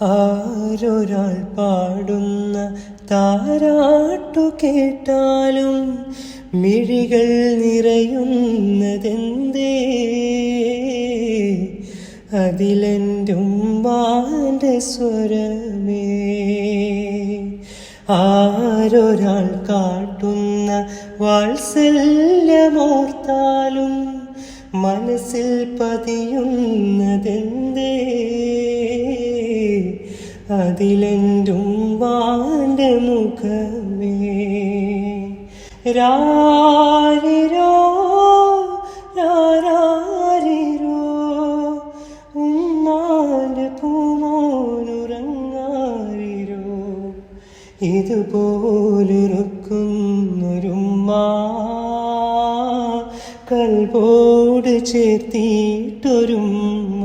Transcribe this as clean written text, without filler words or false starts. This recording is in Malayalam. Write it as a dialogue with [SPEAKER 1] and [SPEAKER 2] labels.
[SPEAKER 1] ആരൊരാൾ പാടുന്ന താരാട്ടു കേട്ടാലും മിഴികൾ നിറയുന്നതെന്തേ? അതിലെൻ്റുമ്മാൻ്റെ സ്വരമേ. ആരൊരാൾ കാട്ടുന്ന വാത്സല്യമോർത്താലും മനസ്സിൽ പതിയുന്നതെന്തേ? അതിലെൻ്റുമ്മാൻ്റെ മുഖമേ. രാരിരോ രാരിരോ ഉമ്മാൻ്റെ പൂമോനുറങ്ങാരിരോ. ഇതുപോലൊരുക്കുന്നൊരുമ്മ കൽബോട് ചേർത്തിട്ടൊരുമ്മ